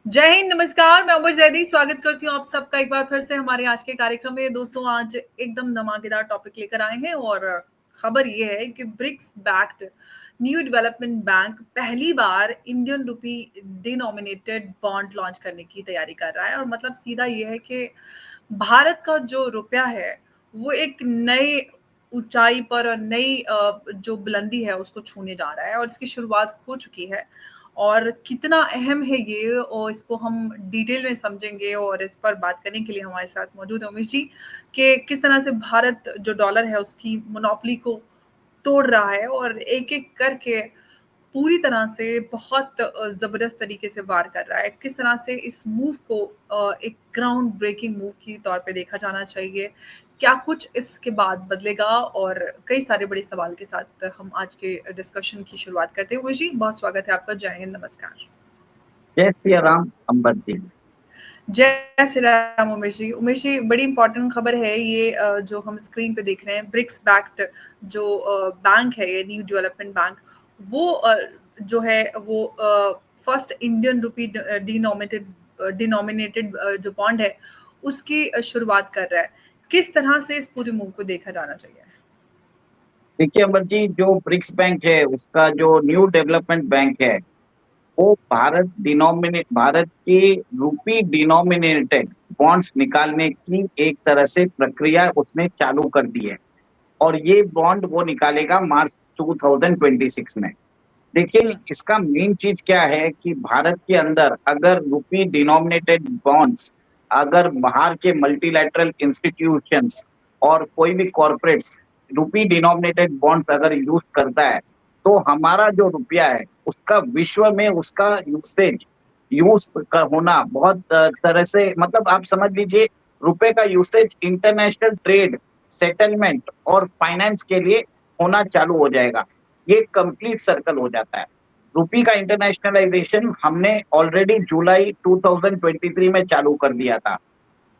जय हिंद, नमस्कार। मैं उमर जैदी स्वागत करती हूँ आप सबका एक बार फिर से हमारे आज के कार्यक्रम में। दोस्तों, आज एकदम धमाकेदार टॉपिक लेकर आए हैं और खबर ये है कि BRICS backed new development bank पहली बार Indian rupee denominated bond launch करने की तैयारी कर रहा है। और मतलब सीधा ये है कि भारत का जो रुपया है वो एक नए ऊंचाई पर और नई जो बुलंदी है उसको छूने जा रहा है और इसकी शुरुआत हो चुकी है। और कितना अहम है ये और इसको हम डिटेल में समझेंगे और इस पर बात करने के लिए हमारे साथ मौजूद है उमेश जी कि किस तरह से भारत जो डॉलर है उसकी मोनोपोली को तोड़ रहा है और एक-एक करके पूरी तरह से बहुत ज़बरदस्त तरीके से वार कर रहा है। किस तरह से इस मूव को एक ग्राउंड ब्रेकिंग मूव के तौर पे देखा जाना चाहिए। क्या कुछ इसके बाद बदलेगा और कई सारे बड़े सवाल के साथ हम आज के डिस्कशन की शुरुआत करते हैं। उमेश जी, बहुत स्वागत है आपका। जय हिंद, नमस्कार। जय सिया राम अंबर जी। जय श्री राम उमेश जी। उमेश जी, बड़ी इंपॉर्टेंट खबर है ये जो हम स्क्रीन पे देख रहे हैं। ब्रिक्स बैक्ड जो बैंक है, ये न्यू डेवलपमेंट बैंक, वो जो है वो फर्स्ट इंडियन रुपी डिनोमिनेटेड जो बॉन्ड है उसकी शुरुआत कर रहा है। किस तरह से इस पूरे मूव को देखा जाना चाहिए? देखिए अंबर जी, जो ब्रिक्स बैंक है उसका जो न्यू डेवलपमेंट बैंक है वो भारत की रूपी डिनोमिनेटेड बॉन्ड्स निकालने की एक तरह से प्रक्रिया उसने चालू कर दी है। और ये बॉन्ड वो निकालेगा मार्च 2026 में। देखिए, इसका मेन चीज क्या है कि भारत के अंदर अगर रूपी डिनोमिनेटेड बॉन्ड्स, अगर बाहर के मल्टीलैटरल इंस्टीट्यूशंस और कोई भी कॉर्पोरेट्स रूपी डिनोमिनेटेड बॉन्ड्स अगर यूज करता है तो हमारा जो रुपया है उसका विश्व में उसका यूज होना बहुत तरह से, मतलब आप समझ लीजिए, रुपए का यूसेज इंटरनेशनल ट्रेड, सेटलमेंट और फाइनेंस के लिए होना चालू हो जाएगा। ये कंप्लीट सर्कल हो जाता है। रुपी का इंटरनेशनलाइजेशन हमने ऑलरेडी जुलाई 2023 में चालू कर दिया था।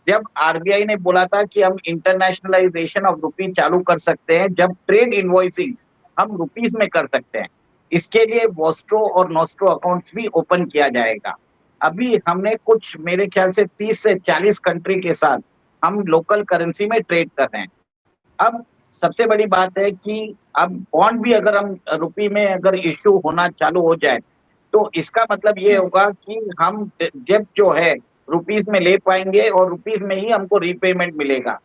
जब आरबीआई ने बोला था कि हम इंटरनेशनलाइजेशन ऑफ रुपी चालू कर सकते हैं जब ट्रेड इनवॉइसिंग हम रुपीस में कर सकते हैं। इसके लिए वोस्ट्रो और नोस्ट्रो अकाउंट्स भी ओपन किया जाएगा। अभी हमने कुछ, मेरे ख्याल से 30 से 40 कंट्री के साथ हम लोकल करेंसी में ट्रेड कर रहे हैं। अब सबसे बड़ी बात है कि अब बॉन्ड भी अगर हम रुपी में अगर इश्यू होना चालू हो जाए तो इसका मतलब ये हुँ। होगा कि हम जब जो है रुपीस में ले पाएंगे और रुपीस में ही हमको रीपेमेंट मिलेगा।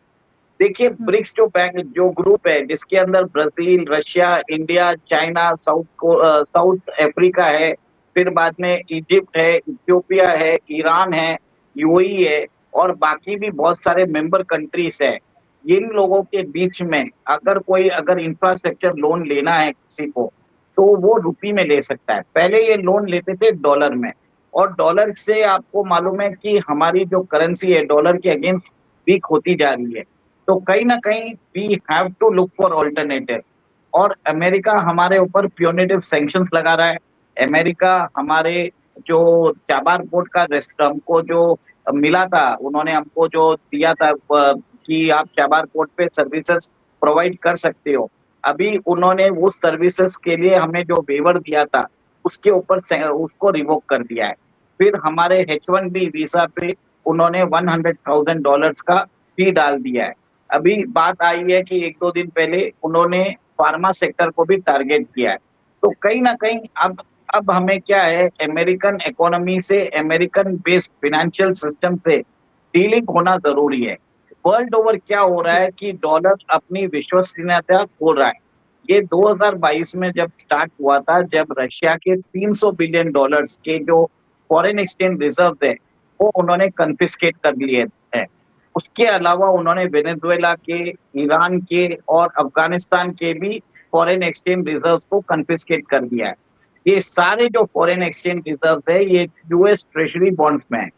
देखिए, हुँ। ब्रिक्स जो बैंक जो ग्रुप है जिसके अंदर Brazil, Russia, India, China, south Africa है, फिर बाद में इजिप्ट है, इथियोपिया है, ईरान है, यूएई है और बाकी भी बहुत सारे मेंबर कंट्रीज है। इन लोगों के बीच में अगर इंफ्रास्ट्रक्चर लोन लेना है किसी को तो वो रुपी में ले सकता है। पहले ये लोन लेते थे डॉलर में, और डॉलर से आपको मालूम है कि हमारी जो करेंसी है डॉलर के अगेंस्ट वीक होती जा रही है। तो कहीं ना कहीं we have to look for alternative. और अमेरिका हमारे ऊपर प्यूनिटिव सैंक्शंस लगा रहा है। अमेरिका हमारे जो चाबार पोर्ट का रेस्ट हमको जो मिला था, उन्होंने हमको जो दिया था कि आप चाबार पोर्ट पे सर्विसेज प्रोवाइड कर सकते हो, अभी उन्होंने उस सर्विसेज के लिए हमें जो वेवर दिया था उसके ऊपर उसको रिवोक कर दिया है। फिर हमारे H1B वीजा पे उन्होंने $100,000 का फी डाल दिया है। अभी बात आई है कि एक दो दिन पहले उन्होंने फार्मा सेक्टर को भी टारगेट किया है। तो कहीं ना कहीं अब हमें क्या है, अमेरिकन इकोनॉमी से, अमेरिकन बेस्ड फाइनेंशियल सिस्टम से डीलिंग होना जरूरी है। वर्ल्ड ओवर क्या हो रहा जी। है कि डॉलर अपनी विश्वसनीयता खो रहा है। ये 2022 में जब स्टार्ट हुआ था, जब रशिया के $300 बिलियन के जो फॉरेन एक्सचेंज रिजर्व है वो उन्होंने कन्फिस्केट कर लिए हैं। उसके अलावा उन्होंने वेनेजुएला के, ईरान के और अफगानिस्तान के भी फॉरेन एक्सचेंज रिजर्व को कन्फिस्केट कर दिया है। ये सारे जो फॉरेन एक्सचेंज रिजर्व है ये यूएस ट्रेजरी बॉन्ड्स में है।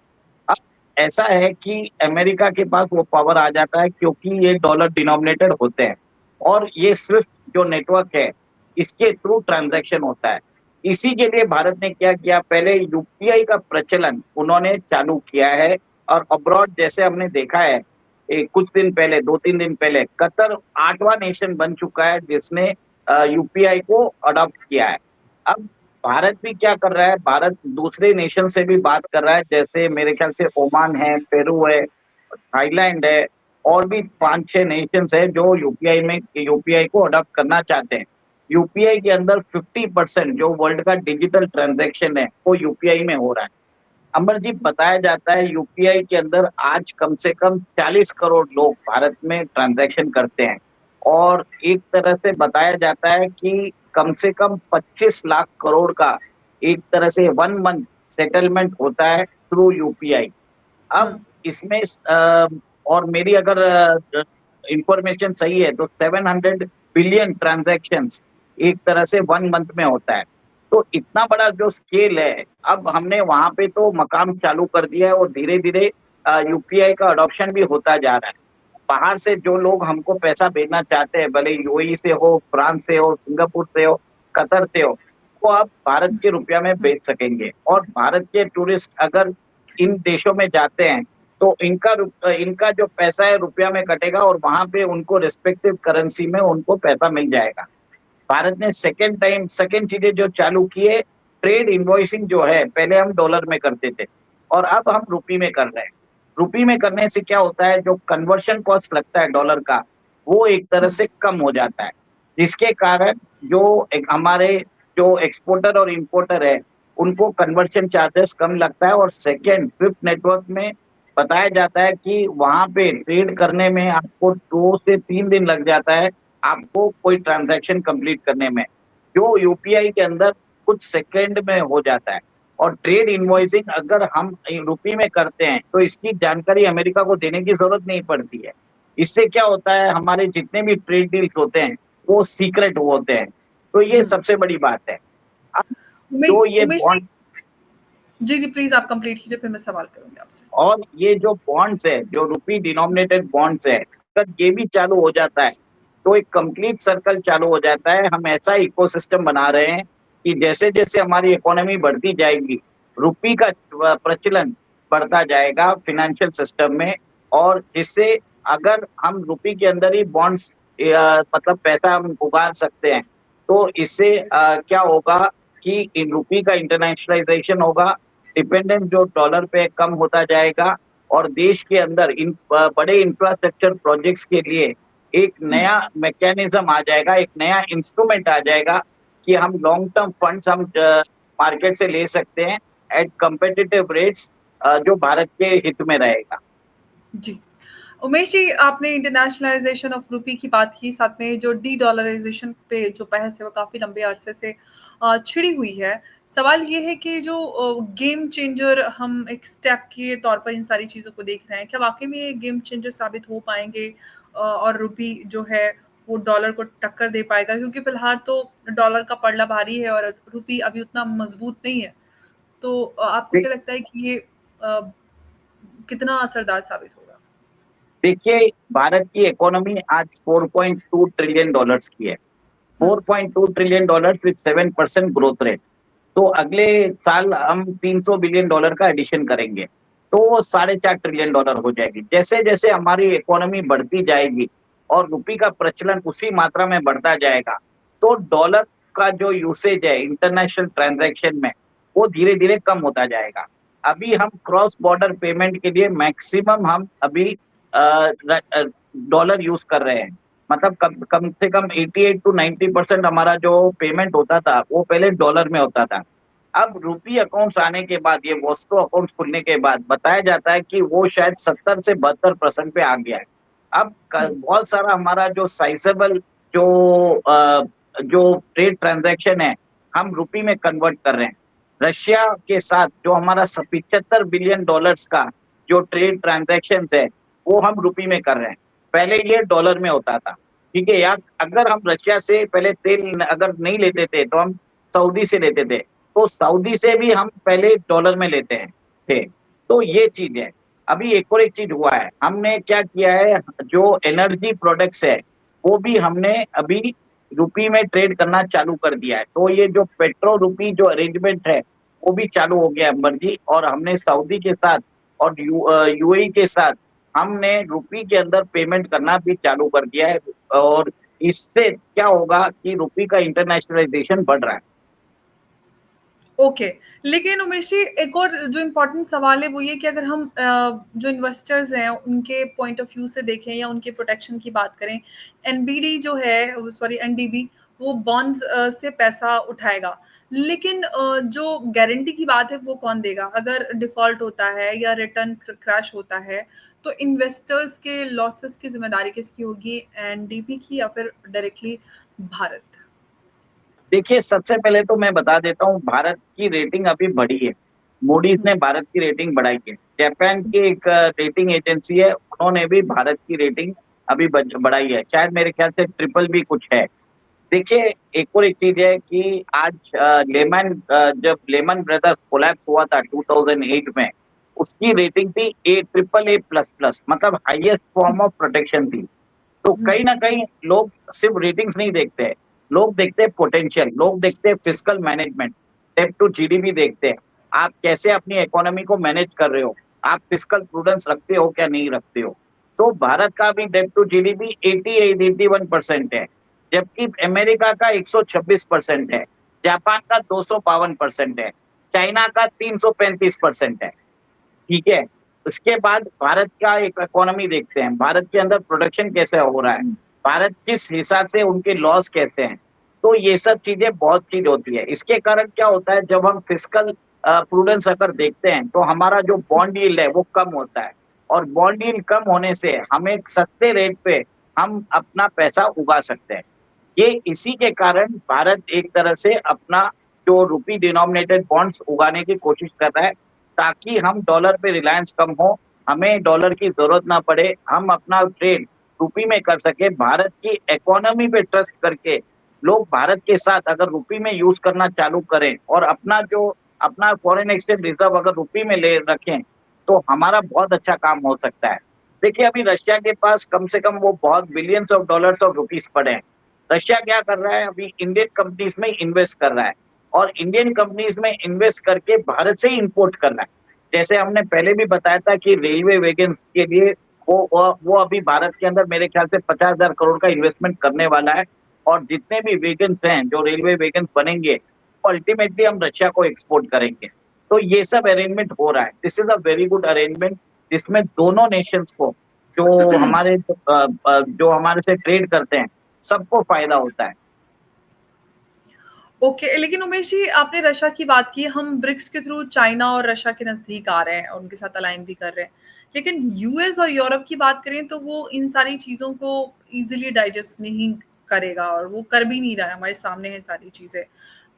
अब ऐसा है कि अमेरिका के पास वो पावर आ जाता है क्योंकि ये डॉलर डिनोमिनेटेड होते हैं और ये स्विफ्ट जो नेटवर्क है इसके थ्रू ट्रांजैक्शन होता है। इसी के लिए भारत ने क्या किया, पहले यूपीआई का प्रचलन उन्होंने चालू किया है। और अब्रॉड जैसे हमने देखा है, कुछ दिन पहले, 2-3 दिन पहले कतर 8वां नेशन बन चुका है जिसने यूपीआई को अडॉप्ट किया है। अब भारत भी क्या कर रहा है, भारत दूसरे नेशन से भी बात कर रहा है, जैसे मेरे ख्याल से ओमान है, पेरू है, थाईलैंड है, और भी 5-6 नेशंस है जो यूपीआई को अडॉप्ट करना चाहते हैं। यूपीआई के अंदर 50% जो वर्ल्ड का डिजिटल ट्रांजैक्शन है वो यूपीआई में हो रहा है। अमरजीत, बताया जाता है यूपीआई के अंदर आज कम से कम 40 करोड़ लोग भारत में ट्रांजैक्शन करते हैं, और एक तरह से बताया जाता है कि कम से कम 25 लाख करोड़ का एक तरह से 1 मंथ सेटलमेंट होता है थ्रू यूपीआई। अब हम्म। इसमें और मेरी अगर इंफॉर्मेशन सही है तो 700 बिलियन ट्रांजैक्शंस एक तरह से 1 मंथ में होता है। तो इतना बड़ा जो स्केल है, अब हमने वहां पे तो मकाम चालू कर दिया है, और धीरे धीरे यूपीआई का अडॉप्शन भी होता जा रहा है। बाहर से जो लोग हमको पैसा भेजना चाहते हैं, भले यूएई से हो, फ्रांस से हो, सिंगापुर से हो, कतर से हो, वो आप भारत के रुपया में भेज सकेंगे। और भारत के टूरिस्ट अगर इन देशों में जाते हैं तो इनका जो पैसा है रुपया में कटेगा, और वहां पे उनको रिस्पेक्टिव करेंसी में उनको पैसा मिल जाएगा। भारत ने सेकेंड चीजें जो चालू की है, ट्रेड इनवॉइसिंग जो है, पहले हम डॉलर में करते थे और अब हम रुपी में कर रहे हैं। रुपी में करने से क्या होता है, जो कन्वर्शन कॉस्ट लगता है डॉलर का, वो एक तरह से कम हो जाता है, जिसके कारण हमारे जो एक्सपोर्टर और इंपोर्टर है उनको कन्वर्शन चार्जेस कम लगता है। और सेकेंड, स्विफ्ट नेटवर्क में बताया जाता है कि वहां पे ट्रेड करने में आपको 2 से 3 दिन लग जाता है, आपको कोई ट्रांजैक्शन कंप्लीट करने में, जो यूपीआई के अंदर कुछ सेकंड में हो जाता है। और ट्रेड इनवॉइसिंग अगर हम रुपी में करते हैं तो इसकी जानकारी अमेरिका को देने की जरूरत नहीं पड़ती है। इससे क्या होता है, हमारे जितने भी ट्रेड डील्स होते हैं वो सीक्रेट होते हैं। तो ये हम्म। सबसे बड़ी बात है। अब जो उमेश ये Umesh ji, bond ji ji please आप कंप्लीट कीजिए, फिर मैं सवाल करूंगी आपसे। और ये जो बॉन्ड्स है, जो रुपी डिनोमिनेटेड बॉन्ड्स है, अगर ये भी चालू हो जाता है तो एक कंप्लीट सर्कल चालू हो जाता है। हम ऐसा इकोसिस्टम बना रहे हैं कि जैसे जैसे हमारी इकोनॉमी बढ़ती जाएगी, रुपी का प्रचलन बढ़ता जाएगा फिनेंशियल सिस्टम में, और जिससे अगर हम रुपी के अंदर ही बॉन्ड्स मतलब पैसा हम उगार सकते हैं, तो इससे क्या होगा कि इन रुपी का इंटरनेशनलाइजेशन होगा, डिपेंडेंस जो डॉलर पे कम होता जाएगा, और देश के अंदर इन बड़े इंफ्रास्ट्रक्चर प्रोजेक्ट्स के लिए एक नया मैकेनिज्म आ जाएगा, एक नया इंस्ट्रूमेंट आ जाएगा कि हम लॉन्ग टर्म फंड्स हम मार्केट से ले सकते हैं एट कम्पिटिटिव रेट्स, जो भारत के हित में रहेगा। जी। उमेश जी, आपने इंटरनेशनलाइजेशन ऑफ रूपी की बात की, साथ में जो डी डॉलराइजेशन पे जो बहस है वो काफ़ी लंबे अरसे से छिड़ी हुई है। सवाल ये है कि जो गेम चेंजर हम एक स्टेप के तौर पर इन सारी चीज़ों को देख रहे हैं, क्या वाक़ई में ये गेम चेंजर साबित हो पाएँगे और रूपी जो है वो डॉलर को टक्कर दे पाएगा? क्योंकि फ़िलहाल तो डॉलर का पलड़ा भारी है और रूपी अभी उतना मज़बूत नहीं है। तो आपको क्या लगता है कि ये कितना असरदार साबित होगा? देखिए, भारत की इकोनॉमी आज 4.2 ट्रिलियन डॉलर्स की है। हुँ, 4.2 trillion dollars with 7% growth rate. तो अगले साल हम 300 बिलियन डॉलर का एडिशन करेंगे, तो वो 4.5 ट्रिलियन डॉलर हो जाएगी। जैसे जैसे हमारी इकोनॉमी बढ़ती जाएगी और रुपये का प्रचलन उसी मात्रा में बढ़ता जाएगा, तो डॉलर का जो यूसेज है इंटरनेशनल ट्रांजैक्शन में, वो धीरे धीरे कम होता जाएगा। अभी हम क्रॉस बॉर्डर पेमेंट के लिए मैक्सिमम हम अभी डॉलर यूज कर रहे हैं। मतलब कम कम से कम 88 टू 90% हमारा जो पेमेंट होता था वो पहले डॉलर में होता था। अब रूपी अकाउंट्स आने के बाद, ये वॉस्को अकाउंट्स खुलने के बाद बताया जाता है कि वो शायद 70 से 72% पे आ गया है। अब हुँ, बहुत सारा हमारा जो साइजेबल जो जो ट्रेड ट्रांजैक्शन है, हम रूपी में कन्वर्ट कर रहे हैं। रशिया के साथ जो हमारा 75 बिलियन डॉलर्स का जो ट्रेड ट्रांजैक्शन है, वो हम रूपी में कर रहे हैं। पहले ये डॉलर में होता था। ठीक है, या अगर हम रशिया से पहले तेल अगर नहीं लेते थे तो हम सऊदी से लेते थे, तो सऊदी से भी हम पहले डॉलर में लेते हैं थे। तो ये चीज है। अभी एक और एक चीज हुआ है, हमने क्या किया है, जो एनर्जी प्रोडक्ट्स है वो भी हमने अभी रुपी में ट्रेड करना चालू कर दिया है। तो ये जो पेट्रो रुपी जो अरेंजमेंट है वो भी चालू हो गया है अंबर जी। और हमने सऊदी के साथ और यूएई के साथ हमने रुपी के अंदर पेमेंट करना भी चालू कर दिया है। और इससे क्या होगा कि रुपी का इंटरनेशनलाइजेशन बढ़ रहा है। ओके। लेकिन उमेश जी, एक और जो इम्पोर्टेंट सवाल है वो ये कि अगर हम जो इन्वेस्टर्स हैं उनके पॉइंट ऑफ व्यू से देखें या उनके प्रोटेक्शन की बात करें, एनबीडी जो है, सॉरी एनडीबी, वो बॉन्ड्स से पैसा उठाएगा। लेकिन जो गारंटी की बात है वो कौन देगा? अगर डिफ़ॉल्ट होता है या रिटर्न क्रैश होता है, तो इन्वेस्टर्स के लॉसेस की ज़िम्मेदारी किसकी होगी? एनडीबी की या फिर डायरेक्टली भारत? देखिए, सबसे पहले तो मैं बता देता हूँ, भारत की रेटिंग अभी बढ़ी है। मूडीज हुँ, ने भारत की रेटिंग बढ़ाई है। जापान की एक रेटिंग एजेंसी है, उन्होंने भी भारत की रेटिंग अभी बढ़ाई है। शायद मेरे ख्याल से ट्रिपल भी कुछ है। देखिए, एक और एक चीज है कि आज जब लेमन ब्रदर्स कोलैप्स हुआ था 2008 में, उसकी रेटिंग थी ए ट्रिपल ए प्लस प्लस, मतलब हाईएस्ट फॉर्म ऑफ प्रोटेक्शन थी। तो हुँ, कहीं न कहीं लोग सिर्फ रेटिंग्स नहीं देखते हैं, लोग देखते हैं पोटेंशियल, लोग देखते हैं फिस्कल मैनेजमेंट, डेब्ट टू जीडीपी देखते हैं। आप कैसे अपनी इकोनॉमी को मैनेज कर रहे हो, आप फिस्कल प्रूडेंस रखते हो क्या नहीं रखते हो। तो भारत का भी डेब्ट टू जीडीपी 81% है, जबकि अमेरिका का 126% है, जापान का 252% है, चाइना का 335% है। ठीक है? उसके बाद भारत का एक इकोनॉमी देखते हैं, भारत के अंदर प्रोडक्शन कैसे हो रहा है, भारत किस हिसाब से उनके लॉस कैसे हैं। तो ये सब चीज़ें बहुत चीज़ होती है। इसके कारण क्या होता है, जब हम फिस्कल प्रूडेंस अगर देखते हैं, तो हमारा जो बॉन्ड यील्ड है वो कम होता है, और बॉन्ड यील्ड कम होने से हमें सस्ते रेट पे हम अपना पैसा उगा सकते हैं। ये इसी के कारण भारत एक तरह से अपना जो रूपी डिनोमिनेटेड बॉन्ड्स उगाने की कोशिश कर रहा है, ताकि हम डॉलर पे रिलायंस कम हो, हमें डॉलर की ज़रूरत ना पड़े, हम अपना ट्रेड रूपी में कर सकें। भारत की इकोनॉमी पे ट्रस्ट करके लोग भारत के साथ अगर रूपी में यूज़ करना चालू करें, और अपना फॉरेन एक्सचेंज रिज़र्व अगर रूपी में ले रखें, तो हमारा बहुत अच्छा काम हो सकता है। देखिए, अभी रशिया के पास कम से कम वो बहुत billions of dollars of rupees पड़े हैं। रशिया क्या कर रहा है, अभी इंडियन कंपनीज में इन्वेस्ट कर रहा है, और इंडियन कंपनीज में इन्वेस्ट करके भारत से इंपोर्ट कर रहा है। जैसे हमने पहले भी बताया था कि रेलवे वैगन्स के लिए वो अभी भारत के अंदर मेरे ख्याल से 50,000 करोड़ का इन्वेस्टमेंट करने वाला है, और जितने भी वैगन्स हैं, जो रेलवे वैगन्स बनेंगे, अल्टीमेटली हम रशिया को एक्सपोर्ट करेंगे। तो ये सब अरेंजमेंट हो रहा है। This is a very good arrangement, जिसमें दोनों नेशंस को, जो हमारे से ट्रेड करते हैं, सबको फ़ायदा होता है। ओके, लेकिन उमेश जी, आपने रशिया की बात की, हम ब्रिक्स के थ्रू चाइना और रशिया के नज़दीक आ रहे हैं और उनके साथ अलाइन भी कर रहे हैं। लेकिन यूएस और यूरोप की बात करें तो वो इन सारी चीज़ों को ईज़िली डाइजेस्ट नहीं करेगा और वो कर भी नहीं रहा है, हमारे सामने है सारी चीज़ें।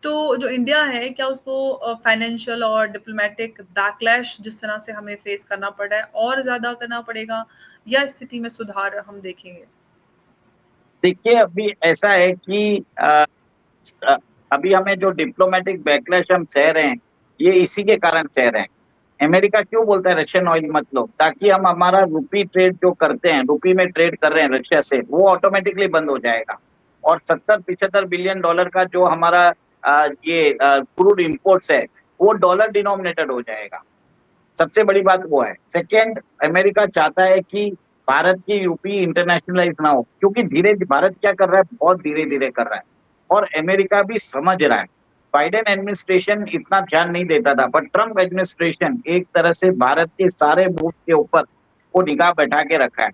तो जो इंडिया है, क्या उसको फाइनेंशियल और डिप्लोमैटिक बैकलैश जिस तरह से हमें फेस करना पड़ रहा है और ज़्यादा करना पड़ेगा या स्थिति में सुधार हम देखेंगे? देखिए, अभी ऐसा है कि अ, अभी हमें जो डिप्लोमैटिक बैकलैश हम सह रहे हैं, ये इसी के कारण सह रहे हैं। अमेरिका क्यों बोलता है रशियन ऑयल मत लो? ताकि हम हमारा रूपी ट्रेड जो करते हैं, रूपी में ट्रेड कर रहे हैं रशिया से, वो ऑटोमेटिकली बंद हो जाएगा। और 70-75 बिलियन डॉलर का जो हमारा ये क्रूड इंपोर्ट्स है, वो डॉलर डिनोमिनेटेड हो जाएगा। सबसे बड़ी बात वो है। सेकंड, अमेरिका चाहता है कि भारत की यूपी इंटरनेशनलाइज़ ना हो, क्योंकि धीरे भारत क्या कर रहा है, बहुत धीरे-धीरे कर रहा है, और अमेरिका भी समझ रहा है। बाइडेन एडमिनिस्ट्रेशन इतना ध्यान नहीं देता था, बट ट्रम्प एडमिनिस्ट्रेशन एक तरह से भारत के सारे मूव्स के ऊपर वो निगाह बैठा के रखा है।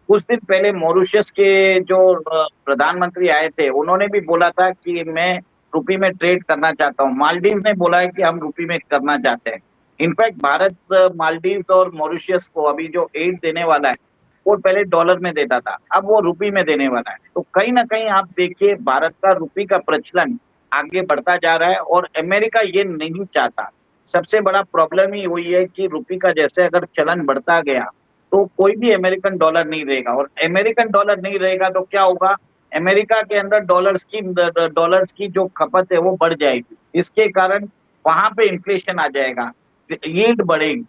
कुछ दिन पहले मॉरिशस के जो प्रधानमंत्री आए थे, उन्होंने भी बोला था कि मैं रूपी में ट्रेड करना चाहता हूँ। मालदीव ने बोला है कि हम रूपी में करना चाहते हैं। इनफैक्ट भारत मालदीव्स और मॉरिशस को अभी जो एड देने वाला है, वो पहले डॉलर में देता था, अब वो रुपी में देने वाला है। तो कहीं न कहीं आप देखिए, भारत का रुपी का प्रचलन आगे बढ़ता जा रहा है, और अमेरिका ये नहीं चाहता। सबसे बड़ा प्रॉब्लम ही वही है कि रुपी का जैसे अगर चलन बढ़ता गया, तो कोई भी अमेरिकन डॉलर नहीं रहेगा, और अमेरिकन डॉलर नहीं रहेगा तो क्या होगा, अमेरिका के अंदर डॉलर्स की जो खपत है वो बढ़ जाएगी। इसके कारण वहाँ पे इन्फ्लेशन आ जाएगा, यील्ड बढ़ेगी।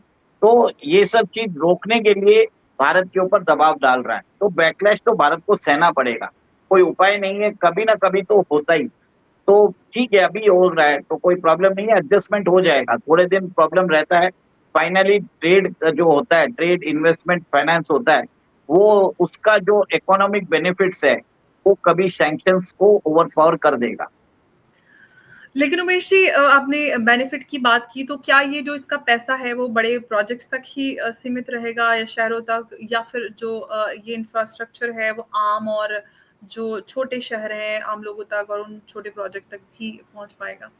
तो ये सब चीज़ रोकने के लिए भारत के ऊपर दबाव डाल रहा है। तो बैकलैश तो भारत को सहना पड़ेगा, कोई उपाय नहीं है, कभी ना कभी तो होता ही। तो ठीक है, अभी हो रहा है तो कोई प्रॉब्लम नहीं है, एडजस्टमेंट हो जाएगा, थोड़े दिन प्रॉब्लम रहता है। फाइनली ट्रेड जो होता है, ट्रेड इन्वेस्टमेंट फाइनेंस होता है, वो उसका जो इकोनॉमिक बेनिफिट्स है, वो कभी सैंक्शंस को ओवरपावर कर देगा। लेकिन उमेश जी, आपने बेनिफिट की बात की, तो क्या ये जो इसका पैसा है वो बड़े प्रोजेक्ट्स तक ही सीमित रहेगा या शहरों तक, या फिर जो ये इंफ्रास्ट्रक्चर है वो आम और जो छोटे शहर हैं आम लोगों तक और उन छोटे प्रोजेक्ट तक भी पहुंच पाएगा?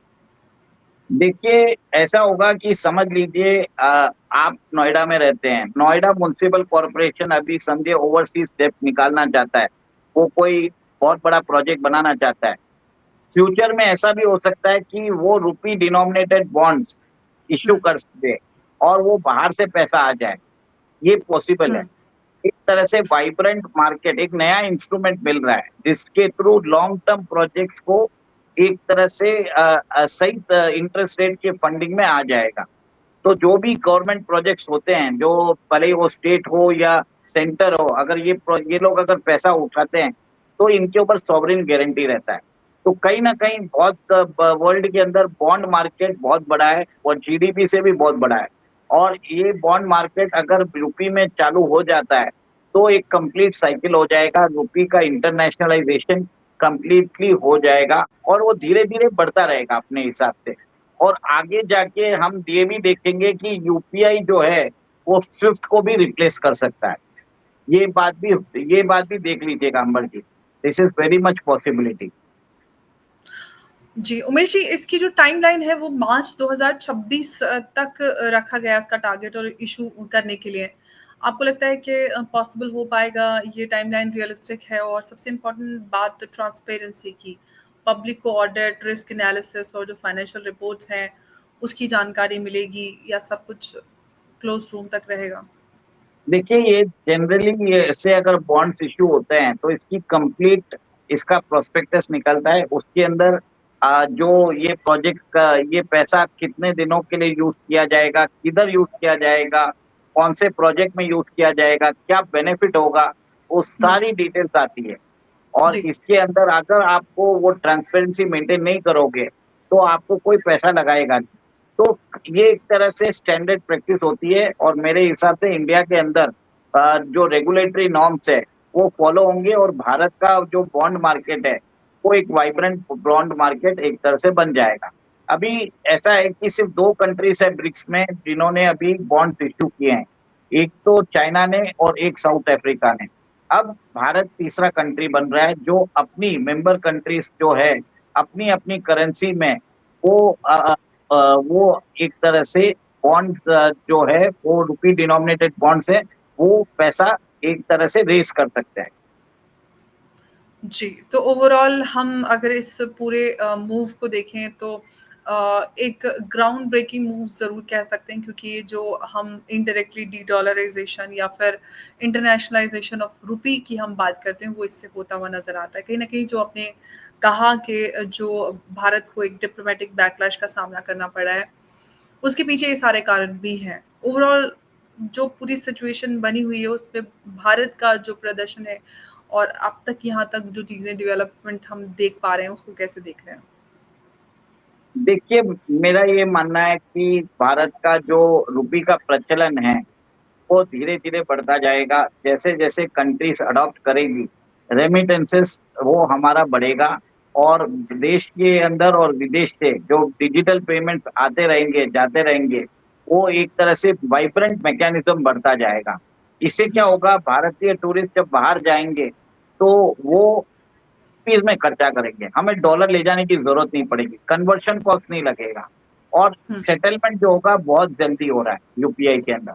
देखिए, ऐसा होगा कि समझ लीजिए आप नोएडा में रहते हैं, नोएडा म्युनिसिपल कॉर्पोरेशन अभी समझिए ओवरसीज डेब्ट निकालना चाहता है, वो कोई बहुत बड़ा प्रोजेक्ट बनाना चाहता है। फ्यूचर में ऐसा भी हो सकता है कि वो रूपी डिनोमिनेटेड बॉन्ड्स इश्यू हुँ, कर दे और वो बाहर से पैसा आ जाए, ये पॉसिबल है। हुँ, एक तरह से वाइब्रेंट मार्केट, एक नया इंस्ट्रूमेंट मिल रहा है, जिसके थ्रू लॉन्ग टर्म प्रोजेक्ट्स को एक तरह से सही इंटरेस्ट रेट के फंडिंग में आ जाएगा। तो जो भी गवर्नमेंट प्रोजेक्ट्स होते हैं, जो भले ही वो स्टेट हो या सेंटर हो, अगर ये लोग अगर पैसा उठाते हैं, तो इनके ऊपर सॉवरेन गारंटी रहता है। तो कहीं न कहीं बहुत वर्ल्ड के अंदर बॉन्ड मार्केट बहुत बड़ा है और जीडीपी से भी बहुत बड़ा है। और ये बॉन्ड मार्केट अगर रूपी में चालू हो जाता है, तो एक कंप्लीट साइकिल हो जाएगा, रूपी का इंटरनेशनलाइजेशन कंप्लीटली हो जाएगा और वो धीरे-धीरे बढ़ता रहेगा अपने हिसाब से। और आगे जाके हम ये भी देखेंगे कि यूपीआई जो है, वो स्विफ्ट को भी रिप्लेस कर सकता है। ये बात भी देख लीजिएगा Ambar ji. This is very much possibility. जी, उमेश जी, इसकी जो टाइमलाइन है वो मार्च 2026 तक रखा गया है इसका टारगेट और इश्यू करने के लिए। आपको लगता है कि पॉसिबल हो पाएगा, ये टाइमलाइन रियलिस्टिक है? और सबसे इम्पोर्टेंट बात ट्रांसपेरेंसी की, पब्लिक को ऑडिट, रिस्क एनालिसिस और जो फाइनेंशियल रिपोर्ट्स हैं, उसकी जानकारी मिलेगी या सब कुछ क्लोज़ रूम तक रहेगा? देखिए, ये जनरली ये ऐसे अगर बॉन्ड्स इश्यू होते हैं, तो इसकी कंप्लीट इसका प्रोस्पेक्टस निकलता है। उसके अंदर जो ये प्रोजेक्ट का ये पैसा कितने दिनों के लिए यूज़ किया जाएगा, किधर यूज़ किया जाएगा, कौन से प्रोजेक्ट में यूज़ किया जाएगा, क्या बेनिफिट होगा, वो हुँ, सारी डिटेल्स आती है। और जी, इसके अंदर अगर आपको वो ट्रांसपेरेंसी मेंटेन नहीं करोगे, तो आपको कोई पैसा लगाएगा नहीं। तो ये एक तरह से स्टैंडर्ड प्रैक्टिस होती है और मेरे हिसाब से इंडिया के अंदर जो रेगुलेटरी नॉर्म्स है, वो फॉलो होंगे और भारत का जो बॉन्ड मार्केट है, वो एक वाइब्रेंट बॉन्ड मार्केट एक तरह से बन जाएगा। अभी ऐसा है कि सिर्फ़ 2 कंट्रीज़ है ब्रिक्स में जिन्होंने अभी बॉन्ड्स इश्यू किए हैं। एक तो चाइना ने और एक साउथ अफ्रीका ने। अब भारत तीसरा कंट्री बन रहा है जो अपनी मेंबर कंट्रीज़ जो है, अपनी-अपनी करेंसी में वो वो एक तरह से बॉन्ड्स जो है वो रूपी डिनोमिनेटेड बॉन्ड्स है, वो पैसा एक तरह से रेज़ कर सकते हैं। जी, तो ओवरऑल हम अगर इस पूरे मूव को देखें तो एक ग्राउंड ब्रेकिंग मूव ज़रूर कह सकते हैं, क्योंकि ये जो हम इनडायरेक्टली डी-डॉलराइज़ेशन या फिर इंटरनेशनलाइज़ेशन ऑफ रूपी की हम बात करते हैं, वो इससे होता हुआ नज़र आता है। कहीं न कहीं जो आपने कहा कि जो भारत को एक डिप्लोमैटिक बैकलैश का सामना करना पड़ा है, उसके पीछे ये सारे कारण भी हैं। ओवरऑल जो पूरी सिचुएशन बनी हुई है, उसपे भारत का जो प्रदर्शन है और अब तक यहाँ तक जो चीज़ें डेवलपमेंट हम देख पा रहे हैं, उसको कैसे देख रहे हैं? देखिए, मेरा ये मानना है कि भारत का जो रूपी का प्रचलन है, वो धीरे-धीरे बढ़ता जाएगा। जैसे-जैसे कंट्रीज़ अडॉप्ट करेगी, रेमिटेंसेस वो हमारा बढ़ेगा और देश के अंदर और विदेश से जो डिजिटल पेमेंट्स आते रहेंगे, जाते रहेंगे, वो एक तरह से वाइब्रेंट मैकेनिज़्म बढ़ता जाएगा। इससे क्या हुँ, होगा, भारतीय टूरिस्ट जब बाहर जाएँगे, तो वो रुपीज़ में खर्चा करेंगे। हमें डॉलर ले जाने की ज़रूरत नहीं पड़ेगी, कन्वर्शन कॉस्ट नहीं लगेगा और हुँ, सेटलमेंट जो होगा बहुत जल्दी हो रहा है यूपीआई के अंदर।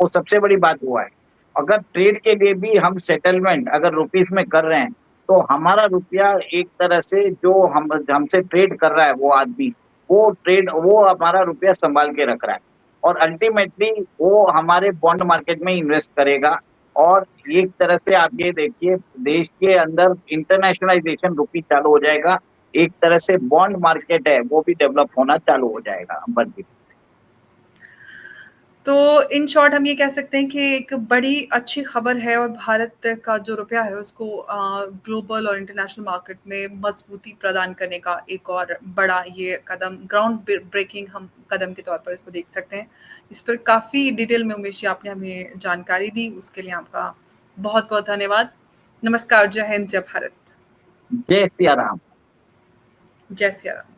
वो सबसे बड़ी बात हुआ है। अगर ट्रेड के लिए भी हम सेटलमेंट अगर रुपीज़ में कर रहे हैं, तो हमारा रुपया एक तरह से जो हम हमसे ट्रेड कर रहा है वो आदमी, वो हमारा रुपया सँभाल के रख रहा है और अल्टीमेटली वो हमारे बॉन्ड मार्केट में इन्वेस्ट करेगा और एक तरह से आप ये देखिए देश के अंदर इंटरनेशनलाइज़ेशन रुपी चालू हो जाएगा। एक तरह से बॉन्ड मार्केट है, वो भी डेवलप होना चालू हो जाएगा अंबर जी। तो इन शॉर्ट हम ये कह सकते हैं कि एक बड़ी अच्छी खबर है और भारत का जो रुपया है उसको ग्लोबल और इंटरनेशनल मार्केट में मजबूती प्रदान करने का एक और बड़ा ये कदम, ग्राउंड ब्रेकिंग हम कदम के तौर पर इसको देख सकते हैं। इस पर काफ़ी डिटेल में उमेश जी आपने हमें जानकारी दी, उसके लिए आपका बहुत-बहुत धन्यवाद। नमस्कार, जय हिंद, जय भारत, जय सिया राम। जय सिया राम।